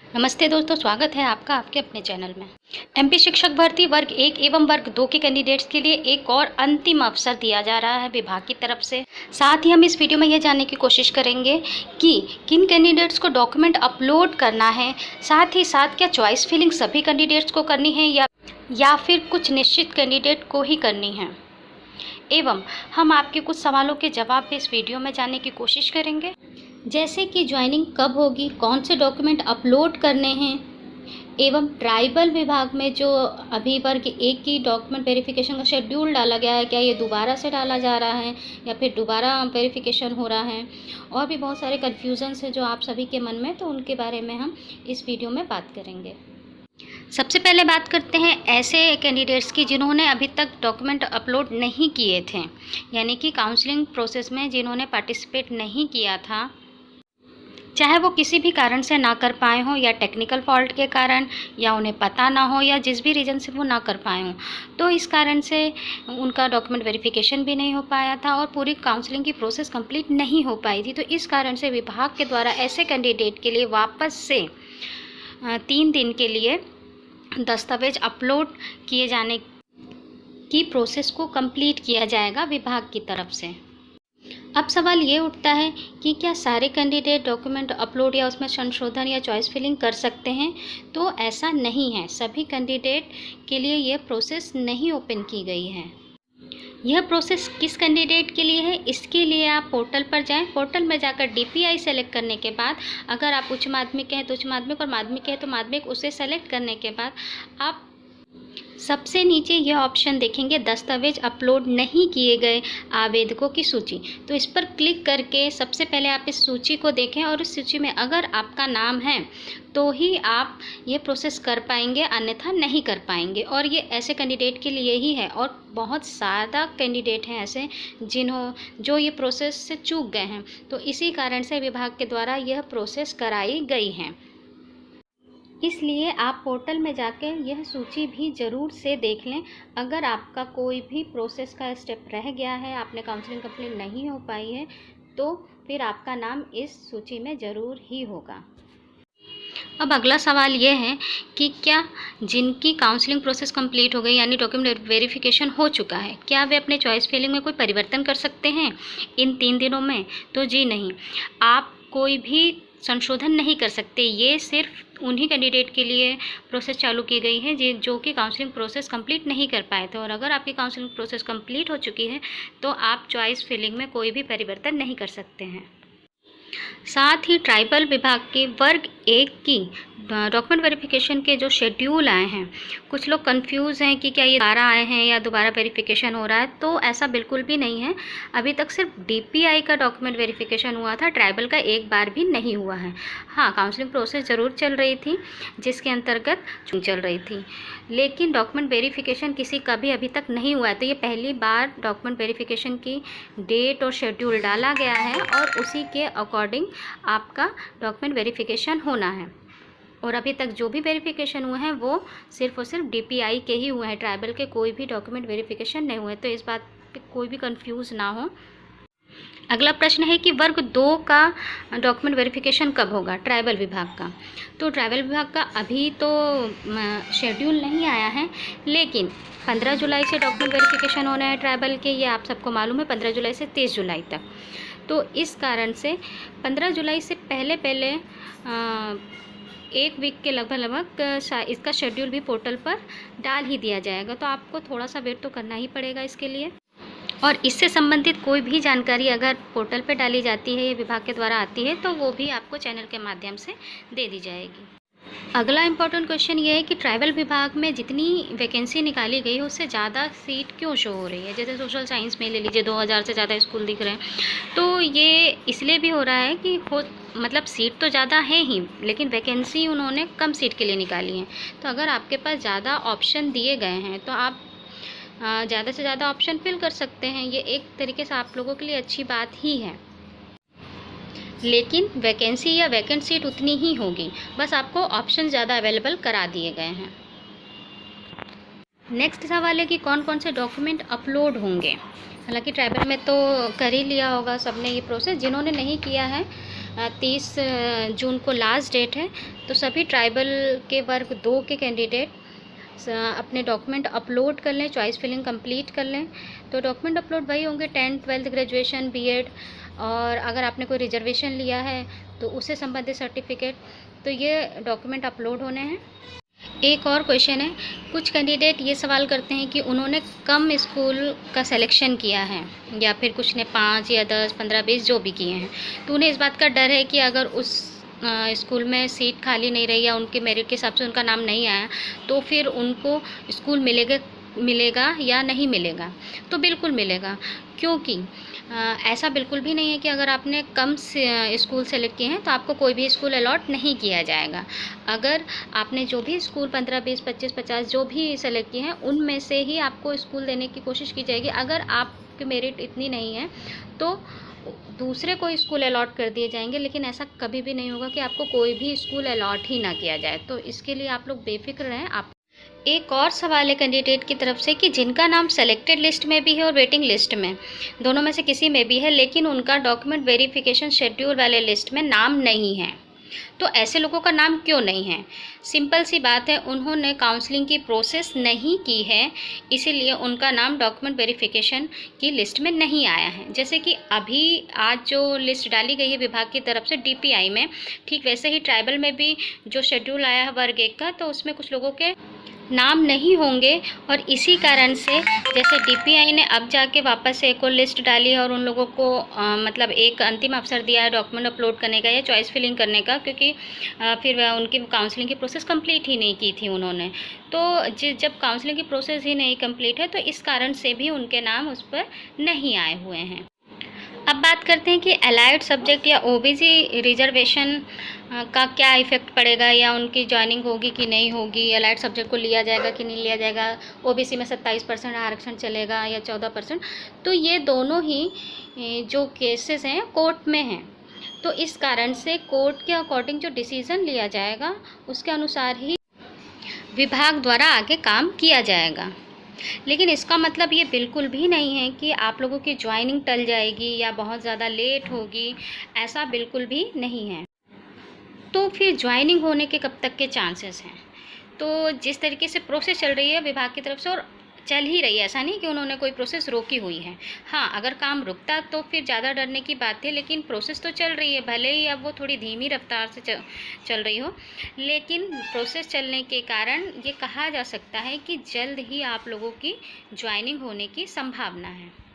नमस्ते दोस्तों, स्वागत है आपका आपके अपने चैनल में। एमपी शिक्षक भर्ती वर्ग 1 एवं वर्ग 2 के कैंडिडेट्स के लिए एक और अंतिम अवसर दिया जा रहा है विभाग की तरफ से। साथ ही हम इस वीडियो में यह जानने की कोशिश करेंगे कि किन कैंडिडेट्स को डॉक्यूमेंट अपलोड करना है, साथ ही साथ क्या चॉइस फिलिंग सभी कैंडिडेट्स को करनी है या फिर कुछ निश्चित कैंडिडेट को ही करनी है। एवं हम आपके कुछ सवालों के जवाब भी इस वीडियो में जानने की कोशिश करेंगे, जैसे कि ज्वाइनिंग कब होगी, कौन से डॉक्यूमेंट अपलोड करने हैं, एवं ट्राइबल विभाग में जो अभी वर्ग 1 की डॉक्यूमेंट वेरिफिकेशन का शेड्यूल डाला गया है, क्या ये दोबारा से डाला जा रहा है या फिर दोबारा वेरिफिकेशन हो रहा है। और भी बहुत सारे कन्फ्यूजन्स हैं जो आप सभी के मन में, तो उनके बारे में हम इस वीडियो में बात करेंगे। सबसे पहले बात करते हैं ऐसे कैंडिडेट्स की जिन्होंने अभी तक डॉक्यूमेंट अपलोड नहीं किए थे, यानी कि काउंसलिंग प्रोसेस में जिन्होंने पार्टिसिपेट नहीं किया था, चाहे वो किसी भी कारण से ना कर पाए हों, या टेक्निकल फॉल्ट के कारण, या उन्हें पता ना हो, या जिस भी रीज़न से वो ना कर पाए हों, तो इस कारण से उनका डॉक्यूमेंट वेरिफिकेशन भी नहीं हो पाया था और पूरी काउंसलिंग की प्रोसेस कंप्लीट नहीं हो पाई थी। तो इस कारण से विभाग के द्वारा ऐसे कैंडिडेट के लिए वापस से 3 दिन के लिए दस्तावेज अपलोड किए जाने की प्रोसेस को कंप्लीट किया जाएगा विभाग की तरफ से। अब सवाल ये उठता है कि क्या सारे कैंडिडेट डॉक्यूमेंट अपलोड या उसमें संशोधन या चॉइस फिलिंग कर सकते हैं। तो ऐसा नहीं है, सभी कैंडिडेट के लिए यह प्रोसेस नहीं ओपन की गई है। यह प्रोसेस किस कैंडिडेट के लिए है, इसके लिए आप पोर्टल पर जाएं। पोर्टल में जाकर DPI सेलेक्ट करने के बाद, अगर आप उच्च माध्यमिक हैं तो उच्च माध्यमिक, और माध्यमिक है तो माध्यमिक, उसे सेलेक्ट करने के बाद आप सबसे नीचे यह ऑप्शन देखेंगे, दस्तावेज अपलोड नहीं किए गए आवेदकों की सूची। तो इस पर क्लिक करके सबसे पहले आप इस सूची को देखें, और इस सूची में अगर आपका नाम है तो ही आप ये प्रोसेस कर पाएंगे, अन्यथा नहीं कर पाएंगे। और ये ऐसे कैंडिडेट के लिए ही है, और बहुत ज़्यादा कैंडिडेट हैं ऐसे जो ये प्रोसेस से चूक गए हैं। तो इसी कारण से विभाग के द्वारा यह प्रोसेस कराई गई है। इसलिए आप पोर्टल में जाकर यह सूची भी ज़रूर से देख लें। अगर आपका कोई भी प्रोसेस का स्टेप रह गया है, आपने काउंसलिंग कंप्लीट नहीं हो पाई है, तो फिर आपका नाम इस सूची में ज़रूर ही होगा। अब अगला सवाल यह है कि क्या जिनकी काउंसलिंग प्रोसेस कंप्लीट हो गई, यानी डॉक्यूमेंट वेरिफिकेशन हो चुका है, क्या वे अपने चॉइस फिलिंग में कोई परिवर्तन कर सकते हैं इन 3 दिनों में। तो जी नहीं, आप कोई भी संशोधन नहीं कर सकते। ये सिर्फ उन्हीं कैंडिडेट के लिए प्रोसेस चालू की गई है जो कि काउंसलिंग प्रोसेस कंप्लीट नहीं कर पाए थे। और अगर आपकी काउंसलिंग प्रोसेस कंप्लीट हो चुकी है तो आप चॉइस फिलिंग में कोई भी परिवर्तन नहीं कर सकते हैं। साथ ही ट्राइबल विभाग के वर्ग 1 की डॉक्यूमेंट वेरिफिकेशन के जो शेड्यूल आए हैं, कुछ लोग कंफ्यूज हैं कि क्या ये दोबारा आए हैं या दोबारा वेरिफिकेशन हो रहा है। तो ऐसा बिल्कुल भी नहीं है। अभी तक सिर्फ DPI का डॉक्यूमेंट वेरिफिकेशन हुआ था, ट्राइबल का एक बार भी नहीं हुआ है। हाँ, काउंसलिंग प्रोसेस ज़रूर चल रही थी जिसके अंतर्गत चल रही थी, लेकिन डॉक्यूमेंट वेरिफिकेशन किसी का भी अभी तक नहीं हुआ है। तो ये पहली बार डॉक्यूमेंट वेरिफिकेशन की डेट और शेड्यूल डाला गया है, और उसी के अकॉर्डिंग आपका डॉक्यूमेंट वेरिफिकेशन होना है। और अभी तक जो भी वेरिफिकेशन हुए हैं वो सिर्फ और सिर्फ DPI के ही हुए हैं, ट्राइबल के कोई भी डॉक्यूमेंट वेरिफिकेशन नहीं हुए। तो इस बात पे कोई भी कंफ्यूज ना हो। अगला प्रश्न है कि वर्ग 2 का डॉक्यूमेंट वेरिफिकेशन कब होगा, ट्राइबल विभाग का। तो ट्राइबल विभाग का अभी तो शेड्यूल नहीं आया है, लेकिन 15 जुलाई से डॉक्यूमेंट वेरिफिकेशन होना है ट्राइबल के, ये आप सबको मालूम है, 15 जुलाई से 30 जुलाई तक। तो इस कारण से 15 जुलाई से पहले 1 वीक के लगभग इसका शेड्यूल भी पोर्टल पर डाल ही दिया जाएगा। तो आपको थोड़ा सा वेट तो करना ही पड़ेगा इसके लिए। और इससे संबंधित कोई भी जानकारी अगर पोर्टल पे डाली जाती है या विभाग के द्वारा आती है, तो वो भी आपको चैनल के माध्यम से दे दी जाएगी। अगला इम्पॉर्टेंट क्वेश्चन ये है कि ट्राइबल विभाग में जितनी वैकेंसी निकाली गई है उससे ज़्यादा सीट क्यों शो हो रही है। जैसे सोशल साइंस में ले लीजिए, 2000 से ज़्यादा स्कूल दिख रहे हैं। तो ये इसलिए भी हो रहा है कि मतलब सीट तो ज़्यादा है ही, लेकिन वैकेंसी उन्होंने कम सीट के लिए निकाली है। तो अगर आपके पास ज़्यादा ऑप्शन दिए गए हैं तो आप ज़्यादा से ज़्यादा ऑप्शन फिल कर सकते हैं। ये एक तरीके से आप लोगों के लिए अच्छी बात ही है, लेकिन वैकेंसी या वैकेंट सीट उतनी ही होगी, बस आपको ऑप्शन ज़्यादा अवेलेबल करा दिए गए हैं। नेक्स्ट सवाल है कि कौन कौन से डॉक्यूमेंट अपलोड होंगे। हालांकि ट्राइबल में तो कर ही लिया होगा सबने ये प्रोसेस, जिन्होंने नहीं किया है 30 जून को लास्ट डेट है, तो सभी ट्राइबल के वर्ग 2 के कैंडिडेट अपने डॉक्यूमेंट अपलोड कर लें, चॉइस फिलिंग कंप्लीट कर लें। तो डॉक्यूमेंट अपलोड वही होंगे 10th 12th ग्रेजुएशन, बीएड, और अगर आपने कोई रिजर्वेशन लिया है तो उससे संबंधित सर्टिफिकेट, तो ये डॉक्यूमेंट अपलोड होने हैं। एक और क्वेश्चन है, कुछ कैंडिडेट ये सवाल करते हैं कि उन्होंने कम स्कूल का सिलेक्शन किया है या फिर कुछ ने 5 या 10 15 20 जो भी किए हैं, तो उन्हें इस बात का डर है कि अगर उस स्कूल में सीट खाली नहीं रही या उनके मेरिट के हिसाब से उनका नाम नहीं आया तो फिर उनको स्कूल मिलेगा या नहीं मिलेगा। तो बिल्कुल मिलेगा, क्योंकि ऐसा बिल्कुल भी नहीं है कि अगर आपने कम स्कूल सेलेक्ट किए हैं तो आपको कोई भी स्कूल अलॉट नहीं किया जाएगा। अगर आपने जो भी स्कूल 15 20 25 50 जो भी सेलेक्ट किए हैं उनमें से ही आपको स्कूल देने की कोशिश की जाएगी। अगर आपके मेरिट इतनी नहीं है तो दूसरे कोई स्कूल अलॉट कर दिए जाएंगे, लेकिन ऐसा कभी भी नहीं होगा कि आपको कोई भी स्कूल अलॉट ही ना किया जाए। तो इसके लिए आप लोग बेफिक्र रहें। आप एक और सवाल है कैंडिडेट की तरफ से कि जिनका नाम सेलेक्टेड लिस्ट में भी है और वेटिंग लिस्ट में, दोनों में से किसी में भी है, लेकिन उनका डॉक्यूमेंट वेरिफिकेशन शेड्यूल वाले लिस्ट में नाम नहीं है, तो ऐसे लोगों का नाम क्यों नहीं है? सिंपल सी बात है, उन्होंने काउंसलिंग की प्रोसेस नहीं की है, इसीलिए उनका नाम डॉक्यूमेंट वेरिफिकेशन की लिस्ट में नहीं आया है। जैसे कि अभी आज जो लिस्ट डाली गई है विभाग की तरफ से डीपीआई में, ठीक वैसे ही ट्राइबल में भी जो शेड्यूल आया है वर्ग 1 का, तो उसमें कुछ लोगों के नाम नहीं होंगे। और इसी कारण से जैसे डीपीआई ने अब जाके वापस से एक और लिस्ट डाली है और उन लोगों को मतलब एक अंतिम अवसर दिया है डॉक्यूमेंट अपलोड करने का या चॉइस फिलिंग करने का, क्योंकि फिर उनकी काउंसलिंग की प्रोसेस कंप्लीट ही नहीं की थी उन्होंने। तो जब काउंसलिंग की प्रोसेस ही नहीं कंप्लीट है तो इस कारण से भी उनके नाम उस पर नहीं आए हुए हैं। अब बात करते हैं कि अलाइड सब्जेक्ट या ओबीसी रिजर्वेशन का क्या इफ़ेक्ट पड़ेगा, या उनकी ज्वाइनिंग होगी कि नहीं होगी, अलाइड सब्जेक्ट को लिया जाएगा कि नहीं लिया जाएगा, ओबीसी में 27% आरक्षण चलेगा या 14%। तो ये दोनों ही जो केसेस हैं कोर्ट में हैं, तो इस कारण से कोर्ट के अकॉर्डिंग जो डिसीज़न लिया जाएगा उसके अनुसार ही विभाग द्वारा आगे काम किया जाएगा। लेकिन इसका मतलब ये बिल्कुल भी नहीं है कि आप लोगों की ज्वाइनिंग टल जाएगी या बहुत ज़्यादा लेट होगी, ऐसा बिल्कुल भी नहीं है। तो फिर ज्वाइनिंग होने के कब तक के चांसेस हैं? तो जिस तरीके से प्रोसेस चल रही है विभाग की तरफ से, और चल ही रही है, ऐसा नहीं कि उन्होंने कोई प्रोसेस रोकी हुई है। हाँ, अगर काम रुकता तो फिर ज़्यादा डरने की बात है, लेकिन प्रोसेस तो चल रही है, भले ही अब वो थोड़ी धीमी रफ्तार से चल रही हो, लेकिन प्रोसेस चलने के कारण ये कहा जा सकता है कि जल्द ही आप लोगों की ज्वाइनिंग होने की संभावना है।